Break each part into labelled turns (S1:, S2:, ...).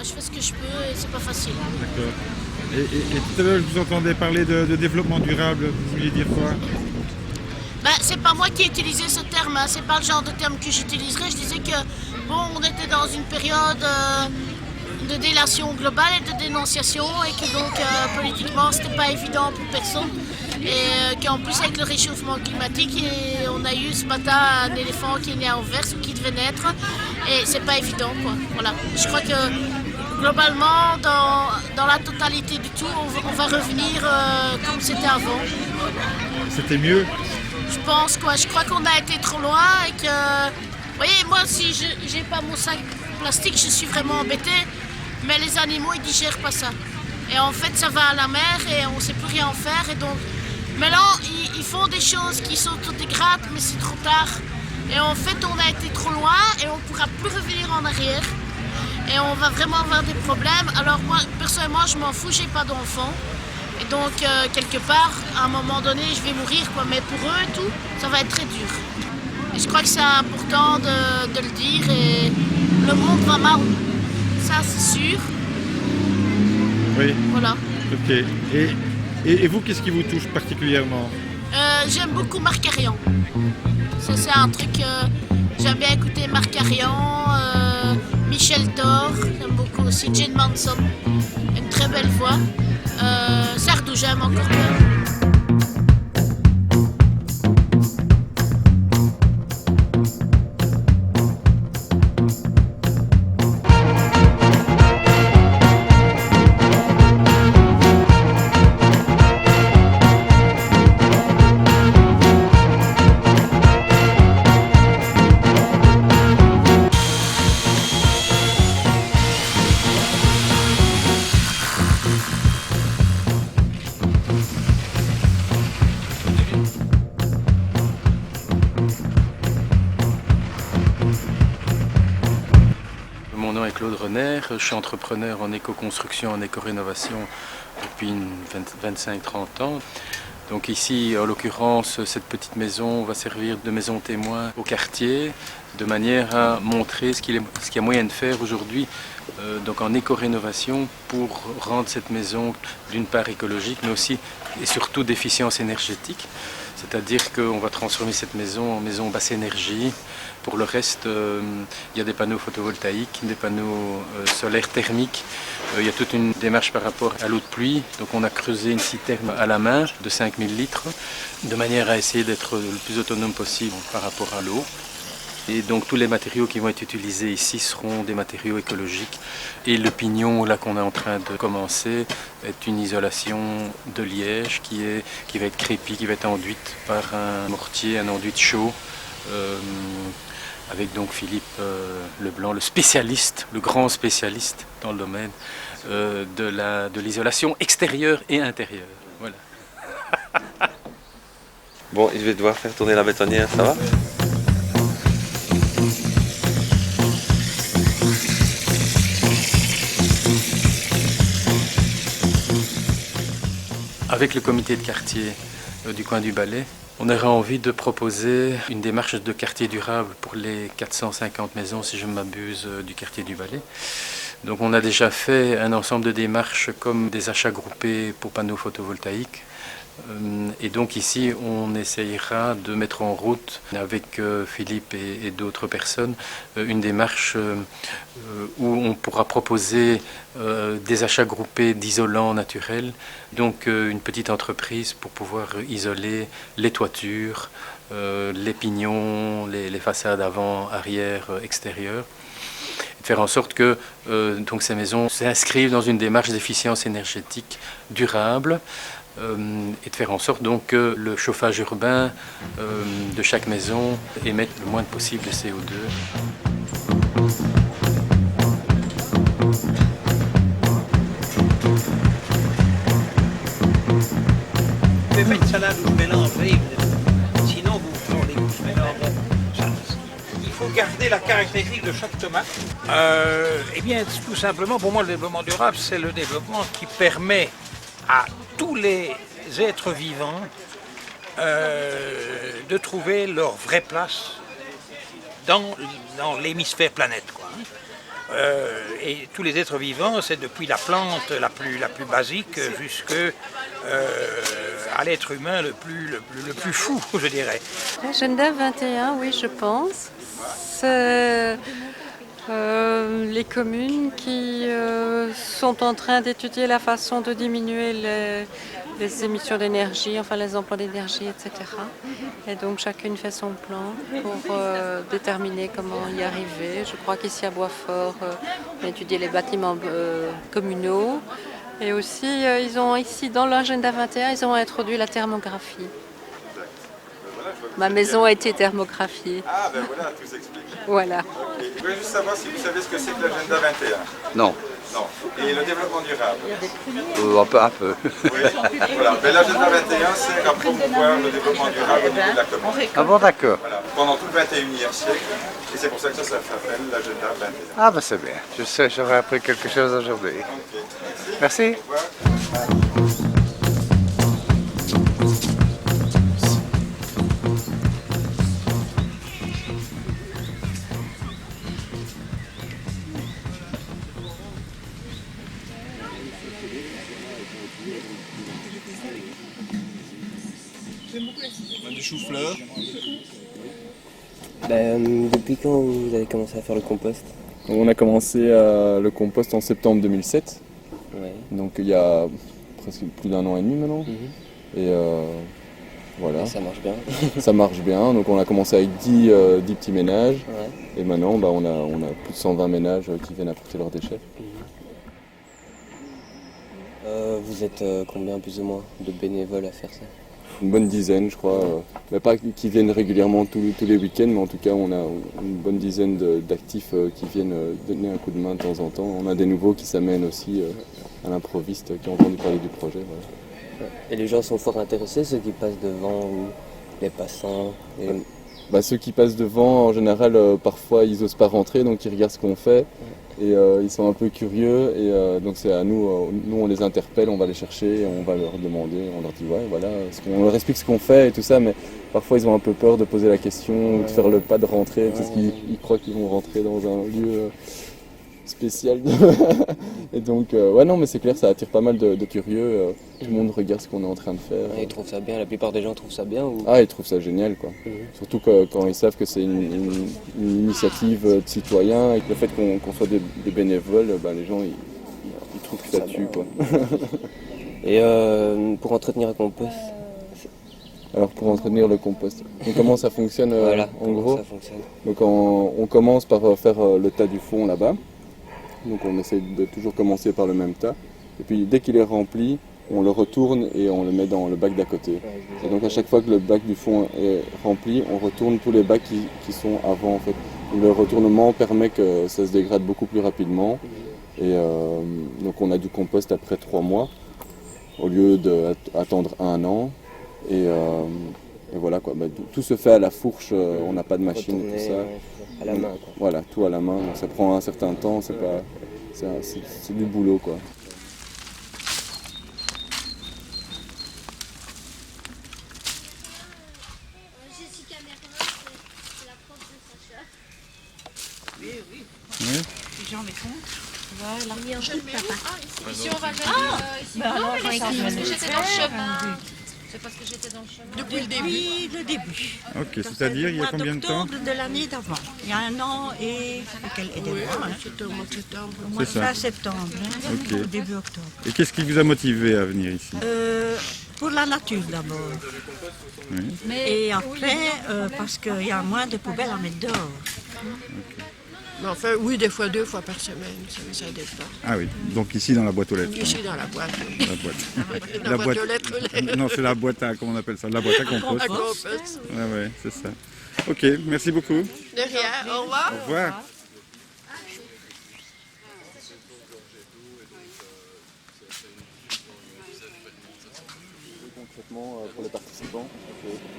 S1: je fais ce que je peux et c'est pas facile.
S2: D'accord. Et tout à l'heure, je vous entendais parler de développement durable. Vous vouliez dire quoi?
S1: Ben, c'est pas moi qui ai utilisé ce terme, hein. C'est pas le genre de terme que j'utiliserais. Je disais que bon, on était dans une période de délation globale et de dénonciation et que donc politiquement c'était pas évident pour personne. Et qu'en plus avec le réchauffement climatique, on a eu ce matin un éléphant qui est né à Anvers ou qui devait naître et c'est pas évident quoi. Voilà. Je crois que globalement dans la totalité du tout, on va revenir comme c'était avant.
S2: C'était mieux?
S1: Je pense quoi, je crois qu'on a été trop loin et que, vous voyez, moi si j'ai pas mon sac plastique, je suis vraiment embêtée, mais les animaux ils digèrent pas ça. Et en fait ça va à la mer et on sait plus rien en faire et donc maintenant ils font des choses qui s'autodégradent mais c'est trop tard. Et en fait on a été trop loin et on pourra plus revenir en arrière et on va vraiment avoir des problèmes. Alors moi personnellement je m'en fous, j'ai pas d'enfants. Et donc, quelque part, à un moment donné, je vais mourir, quoi. Mais pour eux et tout, ça va être très dur. Et je crois que c'est important de le dire. Et le monde va mal, ça c'est sûr.
S2: Oui.
S1: Voilà.
S2: Ok. Et vous, qu'est-ce qui vous touche particulièrement?
S1: J'aime beaucoup Marc-Arian. Ça, c'est un truc. J'aime bien écouter Marc-Arian, Michel Thor, j'aime beaucoup aussi. Jane Manson, une très belle voix. Sardou, j'aime encore bien.
S3: Mon nom est Claude Renner, je suis entrepreneur en éco-construction, en éco-rénovation depuis 25-30 ans. Donc ici, en l'occurrence, cette petite maison va servir de maison témoin au quartier, de manière à montrer ce qu'il y a moyen de faire aujourd'hui donc en éco-rénovation pour rendre cette maison d'une part écologique, mais aussi et surtout d'efficience énergétique. C'est-à-dire qu'on va transformer cette maison en maison basse énergie. Pour le reste, il y a des panneaux photovoltaïques, des panneaux solaires thermiques. Il y a toute une démarche par rapport à l'eau de pluie. Donc on a creusé une citerne à la main de 5000 litres, de manière à essayer d'être le plus autonome possible par rapport à l'eau. Et donc tous les matériaux qui vont être utilisés ici seront des matériaux écologiques. Et le pignon là qu'on est en train de commencer est une isolation de liège qui va être crépie, qui va être enduite par un mortier, un enduit chaud. Avec donc Philippe Leblanc, le spécialiste, le grand spécialiste dans le domaine de l'isolation extérieure et intérieure. Voilà.
S4: Bon, je vais devoir faire tourner la bétonnière, ça va?
S3: Avec le comité de quartier du coin du Balai, on aurait envie de proposer une démarche de quartier durable pour les 450 maisons, si je ne m'abuse, du quartier du Balai. Donc on a déjà fait un ensemble de démarches comme des achats groupés pour panneaux photovoltaïques. Et donc ici, on essayera de mettre en route avec Philippe et d'autres personnes une démarche où on pourra proposer des achats groupés d'isolants naturels, donc une petite entreprise pour pouvoir isoler les toitures, les pignons, les façades avant, arrière, extérieures. De faire en sorte que donc ces maisons s'inscrivent dans une démarche d'efficience énergétique durable, et de faire en sorte donc que le chauffage urbain de chaque maison émette le moins possible de CO2.
S5: Vous pouvez mettre salade ou mélanger, sinon vous prenez vous mélangez. Il faut garder la caractéristique de chaque tomate. Eh bien, tout simplement, pour moi, le développement durable, c'est le développement qui permet à tous les êtres vivants de trouver leur vraie place dans l'hémisphère planète, quoi. Et tous les êtres vivants, c'est depuis la plante la plus basique jusqu'à l'être humain le plus fou, je dirais.
S6: L'agenda 21, oui, je pense. C'est les communes qui sont en train d'étudier la façon de diminuer les émissions d'énergie, enfin les emplois d'énergie, etc. Et donc chacune fait son plan pour déterminer comment y arriver. Je crois qu'ici à Boisfort, on a étudié les bâtiments communaux. Et aussi, ils ont ici, dans l'agenda 21, ils ont introduit la thermographie. Ma maison a été thermographiée.
S2: Ah ben voilà, tout s'explique.
S6: Voilà.
S2: Okay. Je voulais juste savoir si vous savez ce que c'est que l'agenda 21.
S7: Non,
S2: Non. Et le développement durable.
S7: un peu.
S2: Oui. Voilà. Mais l'agenda 21 sert à promouvoir le développement durable au niveau de la commune.
S7: Ah bon, d'accord.
S2: Voilà. Pendant tout le 21e siècle. Et c'est pour ça que ça s'appelle l'agenda 21.
S7: Ah ben c'est bien. Je sais, j'aurais appris quelque chose aujourd'hui.
S2: Ok.
S7: Merci.
S2: Au revoir.
S8: Du chou-fleur.
S9: Depuis quand vous avez commencé à faire le compost?
S10: On a commencé le compost en septembre 2007,
S9: Ouais.
S10: donc il y a presque plus d'1 an et demi maintenant. Et voilà,
S9: Et ça marche bien.
S10: ça marche bien. Donc on a commencé avec 10 petits ménages
S9: Ouais.
S10: et maintenant on a plus de 120 ménages qui viennent apporter leurs déchets.
S9: Vous êtes combien plus ou moins de bénévoles à faire ça?
S10: Une bonne dizaine je crois, mais pas qui viennent régulièrement tous les week-ends, mais en tout cas on a une bonne dizaine d'actifs qui viennent donner un coup de main de temps en temps. On a des nouveaux qui s'amènent aussi à l'improviste, qui ont entendu parler du projet. Voilà.
S9: Et les gens sont fort intéressés, ceux qui passent devant ou les passants
S10: Ceux qui passent devant, en général, parfois ils osent pas rentrer, donc ils regardent ce qu'on fait et ils sont un peu curieux. Et donc c'est à nous, nous on les interpelle, on va les chercher, et on va leur demander, on leur dit ouais voilà, on leur explique ce qu'on fait et tout ça, mais parfois ils ont un peu peur de poser la question ou de faire le pas de rentrer parce qu'ils croient qu'ils vont rentrer dans un lieu spécial. Et donc ouais non mais c'est clair, ça attire pas mal de curieux. Tout le monde regarde ce qu'on est en train de faire.
S9: Ils trouvent ça bien, la plupart des gens trouvent ça bien ou...
S10: Ah, ils trouvent ça génial quoi. Surtout quand ils savent que c'est une initiative de citoyens et que le fait qu'on soit des bénévoles, les gens ils trouvent que ça tue quoi.
S9: Et pour entretenir un compost,
S10: Alors pour entretenir le compost, donc, comment ça fonctionne
S9: voilà,
S10: en
S9: comment
S10: gros?
S9: ça fonctionne.
S10: Donc on commence par faire le tas du fond là-bas. Donc on essaie de toujours commencer par le même tas. Et puis dès qu'il est rempli, on le retourne et on le met dans le bac d'à côté. Et donc à chaque fois que le bac du fond est rempli, on retourne tous les bacs qui sont avant en fait. Le retournement permet que ça se dégrade beaucoup plus rapidement. Et donc on a du compost après 3 mois au lieu d'attendre 1 an. Et voilà quoi, tout se fait à la fourche, on n'a pas de machine et tout ça.
S9: À la main quoi.
S10: Voilà, tout à la main, donc ça prend un certain temps, c'est du boulot quoi.
S11: Jessica Merlin, c'est la prof de Sacha.
S2: Oui.
S11: Jean Messon. Voilà.
S1: Ici, on va ici. Parce que j'étais dans le chemin. C'est parce que j'étais dans le chemin.
S12: Depuis le début.
S2: Ok, c'est-à-dire il y a combien de temps?
S12: De l'année d'avant. Il y a 1 an et des mois.
S1: C'était au mois de septembre.
S12: Au mois de
S2: C'est ça.
S12: fin septembre,
S2: Ok.
S12: au début octobre.
S2: Et qu'est-ce qui vous a motivé à venir ici?
S12: Pour la nature d'abord.
S2: Oui.
S12: Et après, parce qu'il y a moins de poubelles à mettre dehors.
S13: Mais enfin, oui, des fois 2 fois par semaine, ça dépend.
S2: Ah oui, donc ici dans la boîte aux lettres.
S13: Ici dans la boîte.
S2: La boîte.
S13: La boîte aux lettres.
S2: Non, c'est la boîte à, comment on appelle ça? La boîte à compost.
S13: À compost.
S2: Ouais, c'est ça. Ok, merci beaucoup.
S13: De rien, au revoir.
S2: Au revoir.
S10: Pour les participants.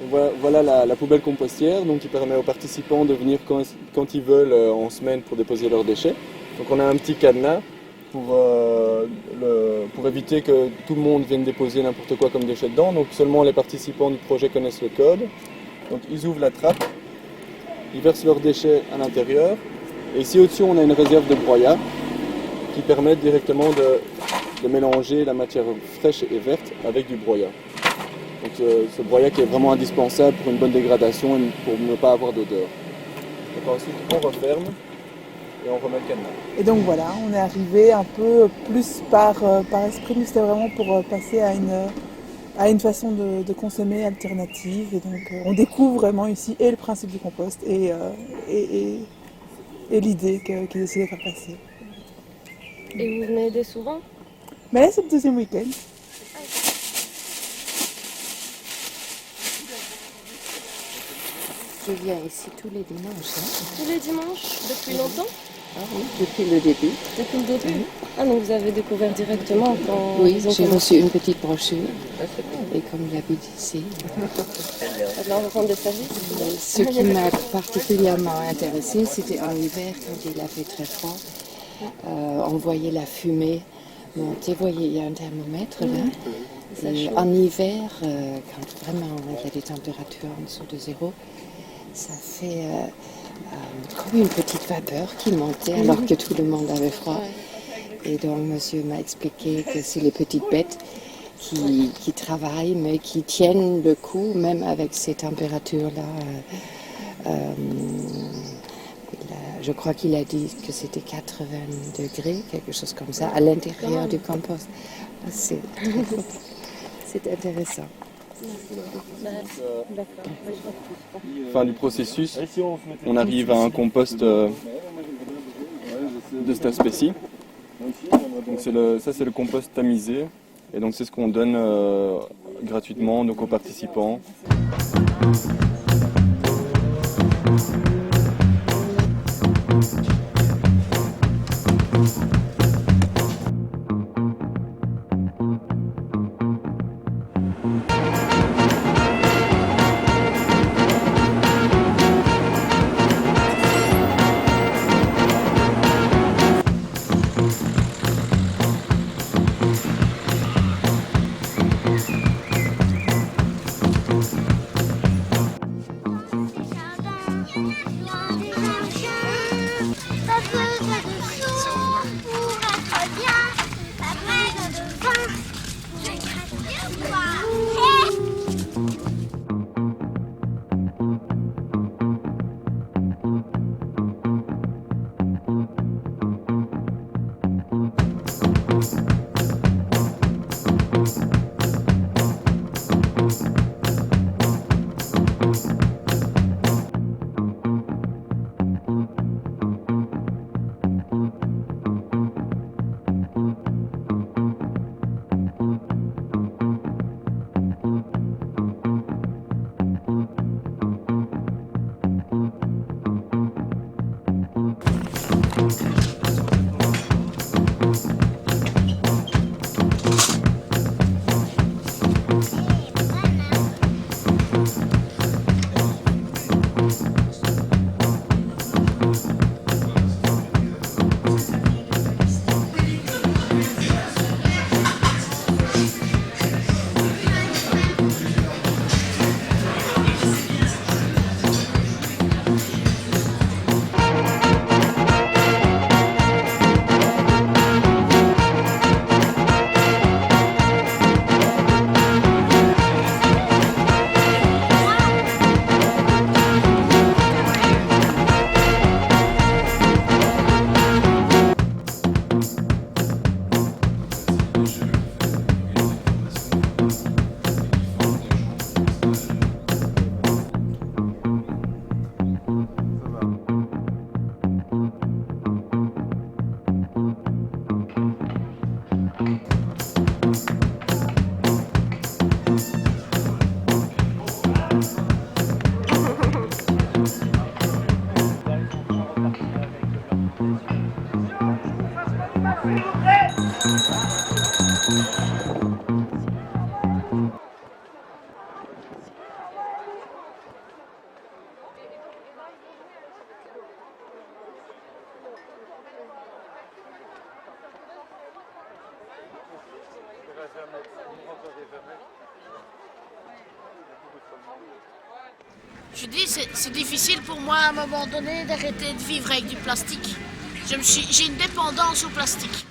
S10: Donc voilà la poubelle compostière donc qui permet aux participants de venir quand ils veulent en semaine pour déposer leurs déchets. Donc on a un petit cadenas pour éviter que tout le monde vienne déposer n'importe quoi comme déchets dedans. Donc seulement les participants du projet connaissent le code. Donc ils ouvrent la trappe, ils versent leurs déchets à l'intérieur Et ici au-dessus, on a une réserve de broyat qui permet directement de mélanger la matière fraîche et verte avec du broyat. Donc ce broyat qui est vraiment indispensable pour une bonne dégradation et pour ne pas avoir d'odeur. Donc ensuite, on referme et on remet le cadenas.
S14: Et donc voilà, on est arrivé un peu plus par esprit, mais c'était vraiment pour passer à une façon de consommer alternative. Et donc on découvre vraiment ici et le principe du compost et l'idée qu'ils essaient de faire passer.
S15: Et vous venez aider souvent?
S14: Mais là c'est le deuxième week-end.
S16: Je viens ici tous les dimanches.
S15: Tous les dimanches? Depuis longtemps?
S16: Ah oui, depuis le début.
S15: Depuis le début? Ah, donc vous avez découvert directement quand
S16: Oui,
S15: ils ont
S16: j'ai
S15: commencé.
S16: reçu une petite brochure. Et comme il habite ici.
S15: Alors, on rend des services?
S16: Ce qui m'a particulièrement intéressé, c'était en hiver, quand il a fait très froid. On voyait la fumée monter. Vous voyez, il y a un thermomètre là. Et en hiver, quand vraiment il y a des températures en dessous de 0, ça fait comme une petite vapeur qui montait alors que tout le monde avait froid. Et donc monsieur m'a expliqué que c'est les petites bêtes qui travaillent mais qui tiennent le coup même avec ces températures-là. Je crois qu'il a dit que c'était 80 degrés, quelque chose comme ça, à l'intérieur du compost. C'est intéressant.
S10: Fin du processus, on arrive à un compost de cette espèce-ci. Donc ça c'est le compost tamisé et donc c'est ce qu'on donne gratuitement donc aux participants.
S2: Jamais.
S1: Je dis, c'est difficile pour moi à un moment donné d'arrêter de vivre avec du plastique. J'ai une dépendance au plastique.